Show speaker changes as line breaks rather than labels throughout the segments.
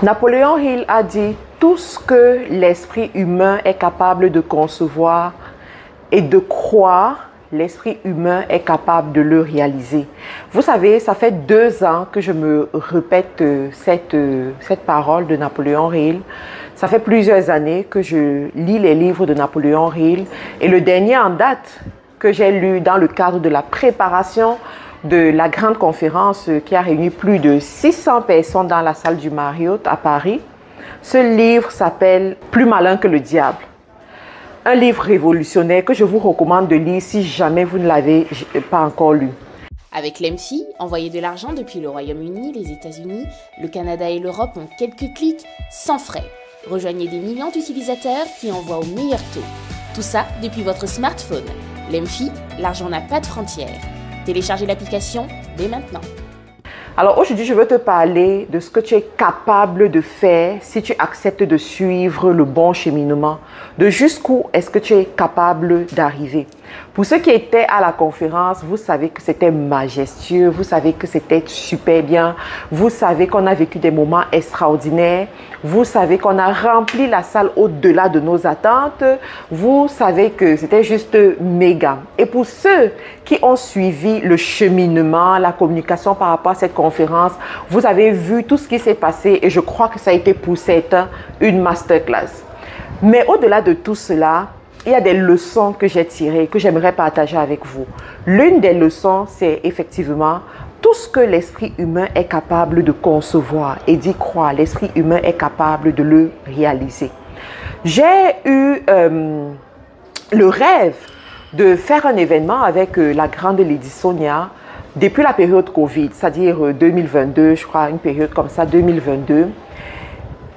Napoléon Hill a dit tout ce que l'esprit humain est capable de concevoir et de croire, l'esprit humain est capable de le réaliser. Vous savez, ça fait 2 ans que je me répète cette parole de Napoléon Hill. Ça fait plusieurs années que je lis les livres de Napoléon Hill. Et le dernier en date que j'ai lu dans le cadre de la préparation de la grande conférence qui a réuni plus de 600 personnes dans la salle du Marriott à Paris. Ce livre s'appelle « Plus malin que le diable ». Un livre révolutionnaire que je vous recommande de lire si jamais vous ne l'avez pas encore lu.
Avec l'EMFI, envoyer de l'argent depuis le Royaume-Uni, les États-Unis, le Canada et l'Europe en quelques clics, sans frais. Rejoignez des millions d'utilisateurs qui envoient au meilleur taux. Tout ça depuis votre smartphone. L'EMFI, l'argent n'a pas de frontières. Téléchargez l'application dès maintenant.
Alors aujourd'hui, je veux te parler de ce que tu es capable de faire si tu acceptes de suivre le bon cheminement. De jusqu'où est-ce que tu es capable d'arriver. Pour ceux qui étaient à la conférence, vous savez que c'était majestueux, vous savez que c'était super bien, vous savez qu'on a vécu des moments extraordinaires, vous savez qu'on a rempli la salle au-delà de nos attentes, vous savez que c'était juste méga. Et pour ceux qui ont suivi le cheminement, la communication par rapport à cette conférence, vous avez vu tout ce qui s'est passé et je crois que ça a été pour certains une masterclass. Mais au-delà de tout cela, il y a des leçons que j'ai tirées, que j'aimerais partager avec vous. L'une des leçons, c'est effectivement tout ce que l'esprit humain est capable de concevoir et d'y croire. L'esprit humain est capable de le réaliser. J'ai eu le rêve de faire un événement avec la grande Lady Sonia depuis la période Covid, c'est-à-dire 2022, je crois, une période comme ça, 2022.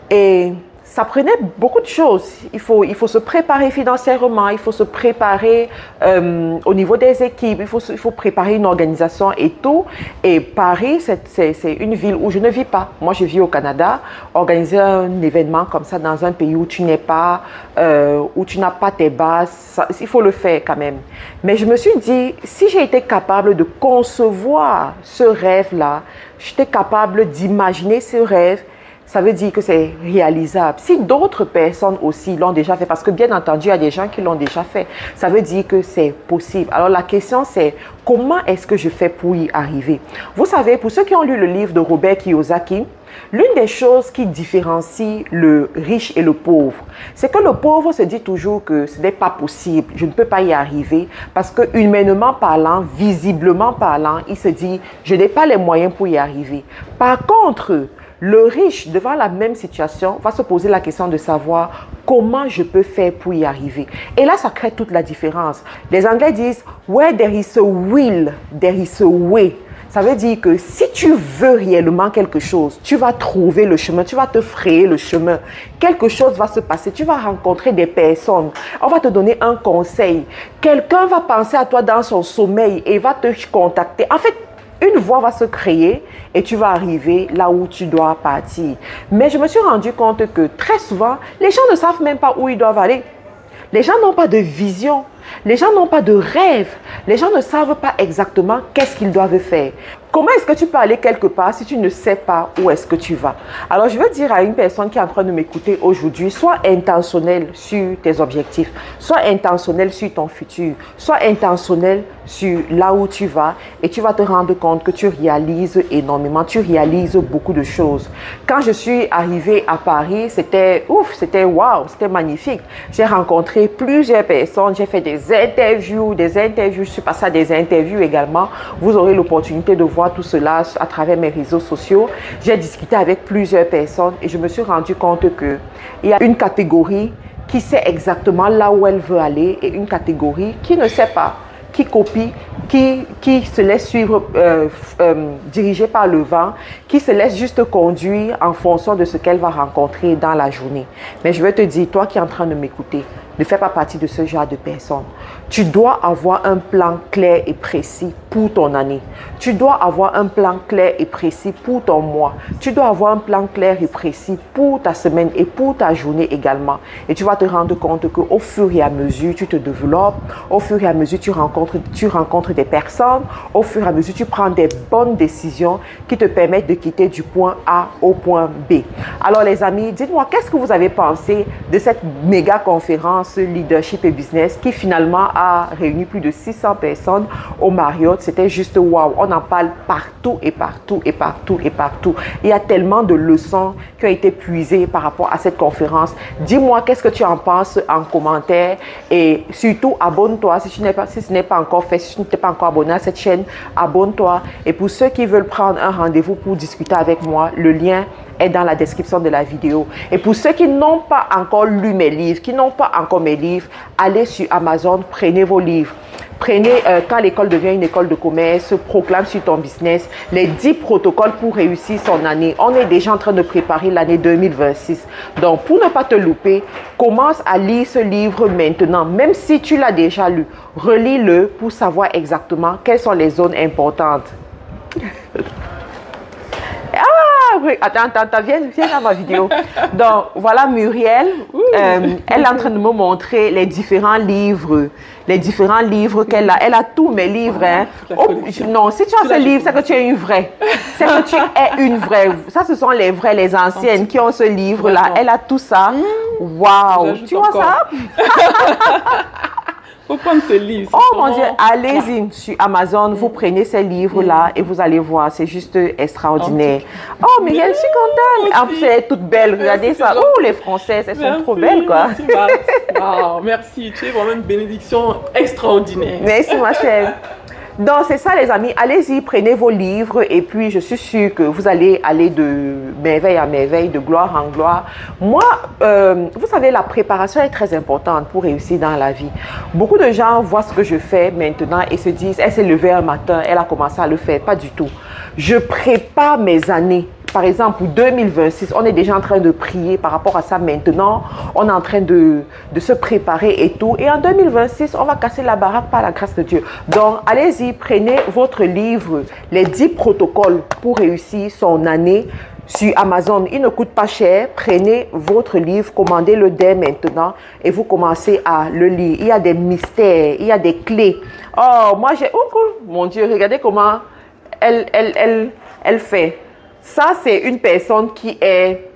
Et ça prenait beaucoup de choses. Il faut se préparer financièrement, il faut se préparer au niveau des équipes, il faut préparer une organisation et tout. Et Paris, c'est une ville où je ne vis pas. Moi, je vis au Canada. Organiser un événement comme ça dans un pays où tu n'es pas, où tu n'as pas tes bases, ça, il faut le faire quand même. Mais je me suis dit, si j'ai été capable de concevoir ce rêve-là, j'étais capable d'imaginer ce rêve, ça veut dire que c'est réalisable. Si d'autres personnes aussi l'ont déjà fait, parce que bien entendu, il y a des gens qui l'ont déjà fait, ça veut dire que c'est possible. Alors la question c'est, comment est-ce que je fais pour y arriver? Vous savez, pour ceux qui ont lu le livre de Robert Kiyosaki, l'une des choses qui différencie le riche et le pauvre, c'est que le pauvre se dit toujours que ce n'est pas possible, je ne peux pas y arriver, parce que humainement parlant, visiblement parlant, il se dit, je n'ai pas les moyens pour y arriver. Par contre, le riche, devant la même situation, va se poser la question de savoir comment je peux faire pour y arriver. Et là, ça crée toute la différence. Les Anglais disent « Where there is a will, there is a way ». Ça veut dire que si tu veux réellement quelque chose, tu vas trouver le chemin, tu vas te frayer le chemin. Quelque chose va se passer, tu vas rencontrer des personnes, on va te donner un conseil. Quelqu'un va penser à toi dans son sommeil et va te contacter. En fait, une voie va se créer et tu vas arriver là où tu dois partir. Mais je me suis rendu compte que très souvent, les gens ne savent même pas où ils doivent aller. Les gens n'ont pas de vision. Les gens n'ont pas de rêve. Les gens ne savent pas exactement qu'est-ce qu'ils doivent faire. Comment est-ce que tu peux aller quelque part si tu ne sais pas où est-ce que tu vas? Alors, je veux dire à une personne qui est en train de m'écouter aujourd'hui, sois intentionnel sur tes objectifs, sois intentionnel sur ton futur, sois intentionnel sur là où tu vas et tu vas te rendre compte que tu réalises énormément, tu réalises beaucoup de choses. Quand je suis arrivée à Paris, c'était ouf, c'était waouh, c'était magnifique. J'ai rencontré plusieurs personnes, j'ai fait des interviews, je suis passée à des interviews également. Vous aurez l'opportunité de voir tout cela à travers mes réseaux sociaux. J'ai discuté avec plusieurs personnes et je me suis rendu compte qu'il y a une catégorie qui sait exactement là où elle veut aller et une catégorie qui ne sait pas, qui copie, qui se laisse suivre, dirigée par le vent, qui se laisse juste conduire en fonction de ce qu'elle va rencontrer dans la journée. Mais je veux te dire, toi qui es en train de m'écouter, ne fais pas partie de ce genre de personnes. Tu dois avoir un plan clair et précis pour ton année. Tu dois avoir un plan clair et précis pour ton mois. Tu dois avoir un plan clair et précis pour ta semaine et pour ta journée également. Et tu vas te rendre compte qu'au fur et à mesure, tu te développes. Au fur et à mesure, tu rencontres des personnes. Au fur et à mesure, tu prends des bonnes décisions qui te permettent de quitter du point A au point B. Alors les amis, dites-moi, qu'est-ce que vous avez pensé de cette méga conférence Leadership et Business qui finalement a réuni plus de 600 personnes au Marriott? C'était juste waouh, on en parle partout et partout et partout et partout. Il y a tellement de leçons qui ont été puisées par rapport à cette conférence. Dis-moi qu'est-ce que tu en penses en commentaire et surtout abonne-toi si ce n'est pas encore fait, si tu n'es pas encore abonné à cette chaîne, abonne-toi. Et pour ceux qui veulent prendre un rendez-vous pour discuter avec moi, le lien est dans la description de la vidéo. Et pour ceux qui n'ont pas encore lu mes livres, qui n'ont pas encore mes livres, allez sur Amazon, prenez vos livres. Prenez Quand l'école devient une école de commerce, proclame sur ton business, les 10 protocoles pour réussir son année. On est déjà en train de préparer l'année 2026. Donc, pour ne pas te louper, commence à lire ce livre maintenant. Même si tu l'as déjà lu, relis-le pour savoir exactement quelles sont les zones importantes. Ah oui, attends, viens dans ma vidéo. Donc, voilà Muriel. Elle est en train de me montrer les différents livres qu'elle a. Elle a tous mes livres. Hein. Oh, non, si tu as ce livre, c'est que tu es une vraie. C'est que tu es une vraie. Ça, ce sont les vraies, les anciennes qui ont ce livre-là. Elle a tout ça. Waouh! Tu vois ça?
Faut prendre ce livre.
Oh mon Dieu, allez-y sur Amazon, vous prenez ces livres-là et vous allez voir, c'est juste extraordinaire. Oh, Muriel, je suis contente. En plus, elle est toute belle, regardez ça. Oh, les Françaises, elles sont trop belles, quoi.
Merci, wow, merci, tu es vraiment une bénédiction extraordinaire.
Merci, ma chère. Donc, c'est ça, les amis. Allez-y, prenez vos livres et puis je suis sûre que vous allez aller de merveille à merveille, de gloire en gloire. Moi, vous savez, la préparation est très importante pour réussir dans la vie. Beaucoup de gens voient ce que je fais maintenant et se disent, elle s'est levée un matin, elle a commencé à le faire. Pas du tout. Je prépare mes années. Par exemple, pour 2026, on est déjà en train de prier par rapport à ça maintenant. On est en train de se préparer et tout. Et en 2026, on va casser la baraque par la grâce de Dieu. Donc, allez-y, prenez votre livre, les 10 protocoles pour réussir son année sur Amazon. Il ne coûte pas cher. Prenez votre livre, commandez-le dès maintenant et vous commencez à le lire. Il y a des mystères, il y a des clés. Oh, moi j'ai... Oh, mon Dieu, regardez comment elle fait. Ça, c'est une personne qui est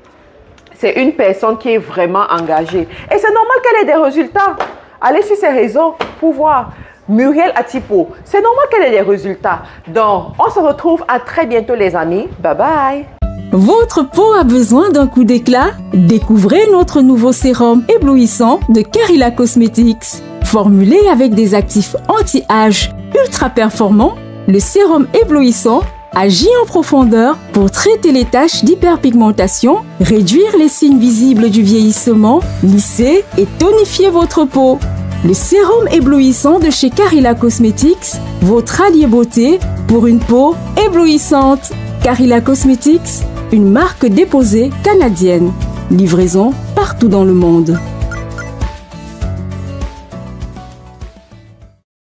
vraiment engagée. Et c'est normal qu'elle ait des résultats. Allez sur ses réseaux pour voir. Muriel Atipo, c'est normal qu'elle ait des résultats. Donc, on se retrouve à très bientôt, les amis. Bye bye.
Votre peau a besoin d'un coup d'éclat? Découvrez notre nouveau sérum éblouissant de Carilla Cosmetics. Formulé avec des actifs anti-âge ultra performants, le sérum éblouissant agit en profondeur pour traiter les taches d'hyperpigmentation, réduire les signes visibles du vieillissement, lisser et tonifier votre peau. Le sérum éblouissant de chez Carilla Cosmetics, votre allié beauté pour une peau éblouissante. Carilla Cosmetics, une marque déposée canadienne. Livraison partout dans le monde.